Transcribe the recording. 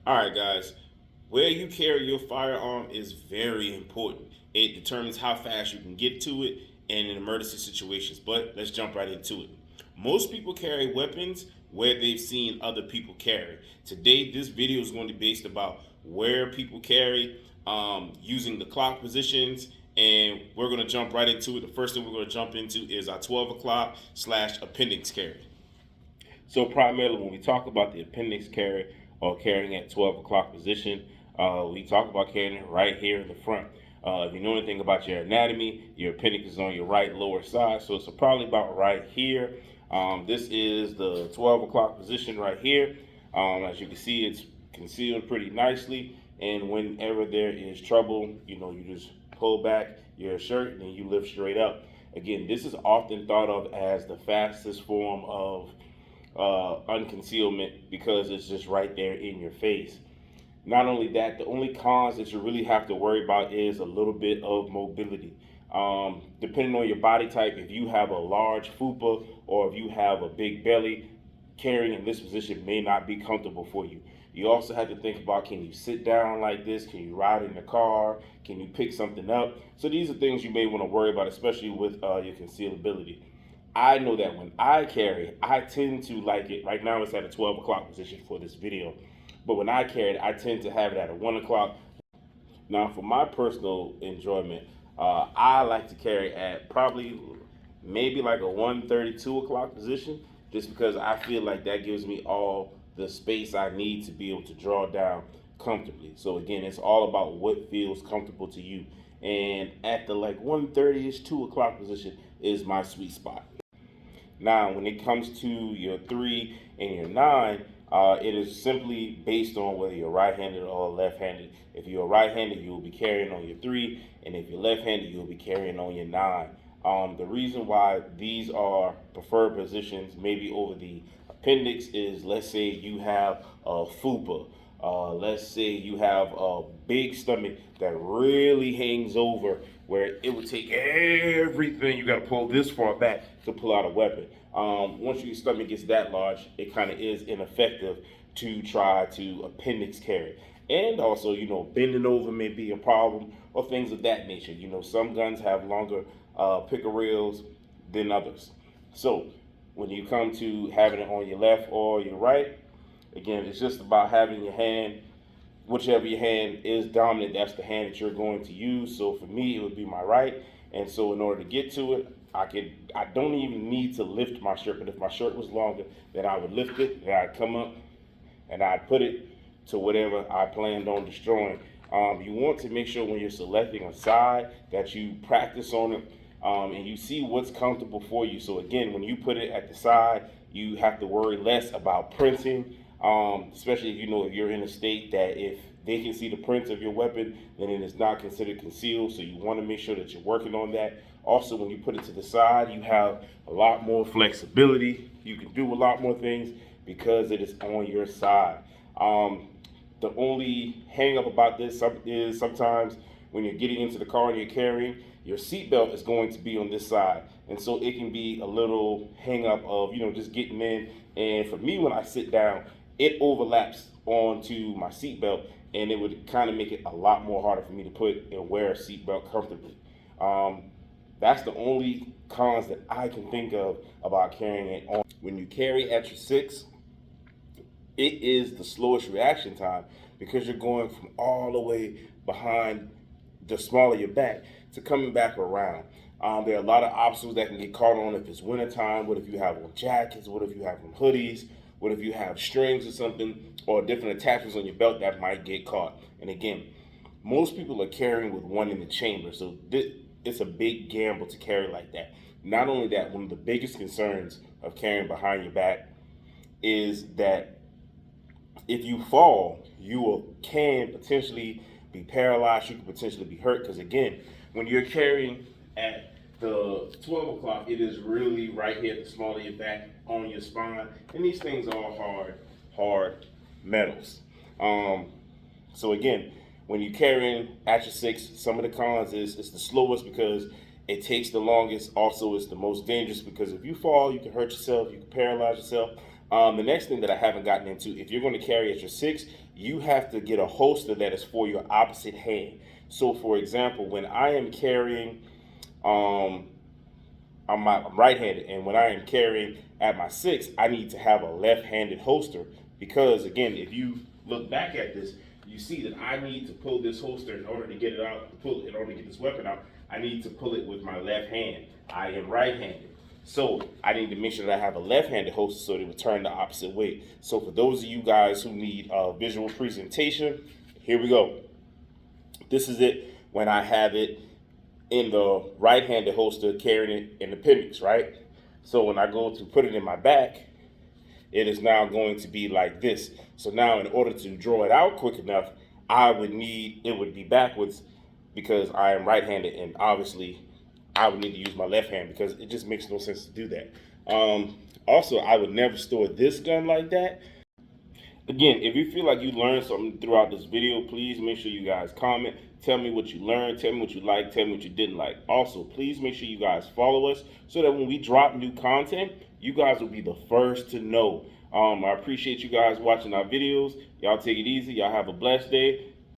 All right, guys. Where you carry your firearm is very important. It determines how fast you can get to it and in emergency situations. But let's jump right into it. Most people carry weapons where they've seen other people carry. Today, this video is going to be based about where people carry, using the clock positions, and we're going to jump right into it. The first thing we're going to jump into is our 12 o'clock slash appendix carry. So primarily when we talk about the appendix carry or carrying at 12 o'clock position, we talk about carrying it right here in the front. If you know anything about your anatomy, your appendix is on your right lower side, so it's probably about right here. This is the 12 o'clock position right here. As you can see, it's concealed pretty nicely, and whenever there is trouble, you just pull back your shirt and then you lift straight up. Again, this is often thought of as the fastest form of unconcealment because it's just right there in your face. Not only that, the only cons that you really have to worry about is a little bit of mobility. Depending on your body type, if you have a large fupa or if you have a big belly, carrying in this position may not be comfortable for you. You also have to think about, can you sit down like this? Can you ride in the car? Can you pick something up? So these are things you may want to worry about, especially with your concealability. I know that when I carry, I tend to like it. Right now it's at a 12 o'clock position for this video. But when I carry it, I tend to have it at a 1 o'clock. Now, for my personal enjoyment, I like to carry at probably maybe like a 1:32 o'clock position, just because I feel like that gives me all the space I need to be able to draw down comfortably. So again, it's all about what feels comfortable to you. And at the like 1:30ish, 2 o'clock position is my sweet spot. Now, when it comes to your 3 and your 9, it is simply based on whether you're right-handed or left-handed. If you're right-handed, you will be carrying on your 3, and if you're left-handed, you'll be carrying on your 9. The reason why these are preferred positions, maybe over the appendix, is let's say you have a FUPA. Let's say you have a big stomach that really hangs over where it would take everything. You got to pull this far back to pull out a weapon. Once your stomach gets that large, it kind of is ineffective to try to appendix carry. And also, bending over may be a problem or things of that nature. Some guns have longer picker rails than others. So when you come to having it on your left or your right, again, it's just about having your hand, whichever your hand is dominant, that's the hand that you're going to use. So for me, it would be my right. And so in order to get to it, I don't even need to lift my shirt, but if my shirt was longer, then I would lift it, and I'd come up, and I'd put it to whatever I planned on destroying. You want to make sure when you're selecting a side that you practice on it, and you see what's comfortable for you. So again, when you put it at the side, you have to worry less about printing, especially if you're in a state that if they can see the prints of your weapon, then it is not considered concealed. So you want to make sure that you're working on that. Also, when you put it to the side, you have a lot more flexibility. You can do a lot more things because it is on your side. The only hang up about this is sometimes when you're getting into the car and you're carrying, your seatbelt is going to be on this side. And so it can be a little hang up of, just getting in. And for me, when I sit down, it overlaps onto my seatbelt, and it would kind of make it a lot more harder for me to put and wear a seatbelt comfortably. That's the only cons that I can think of about carrying it on. When you carry at your 6, it is the slowest reaction time because you're going from all the way behind the small of your back to coming back around. There are a lot of obstacles that can get caught on if it's wintertime. What if you have on jackets? What if you have on hoodies? What if you have strings or something, or different attachments on your belt that might get caught? And again, most people are carrying with one in the chamber, so it's a big gamble to carry like that. Not only that, one of the biggest concerns of carrying behind your back is that if you fall, can potentially be paralyzed. You can potentially be hurt because again, when you're carrying at the 12 o'clock, it is really right here at the small of your back on your spine, and these things are hard metals. So again, when you're carrying at your 6, some of the cons is it's the slowest because it takes the longest. Also, it's the most dangerous because if you fall, you can hurt yourself, you can paralyze yourself. The next thing that I haven't gotten into, if you're going to carry at your 6, you have to get a holster that is for your opposite hand. So, for example, when I am carrying, I'm right-handed, and when I am carrying at my 6, I need to have a left-handed holster because, again, if you look back at this, you see that I need to pull this holster in order to get it out. In order to get this weapon out, I need to pull it with my left hand. I am right-handed. So I need to make sure that I have a left-handed holster so it will turn the opposite way. So for those of you guys who need a visual presentation, here we go. This is it when I have it in the right-handed holster carrying it in the appendix, right? So when I go to put it in my back, it is now going to be like this. So now in order to draw it out quick enough, it would be backwards because I am right-handed, and obviously I would need to use my left hand because it just makes no sense to do that. Also, I would never store this gun like that. Again, if you feel like you learned something throughout this video, please make sure you guys comment. Tell me what you learned. Tell me what you liked. Tell me what you didn't like. Also, please make sure you guys follow us so that when we drop new content, you guys will be the first to know. I appreciate you guys watching our videos. Y'all take it easy. Y'all have a blessed day.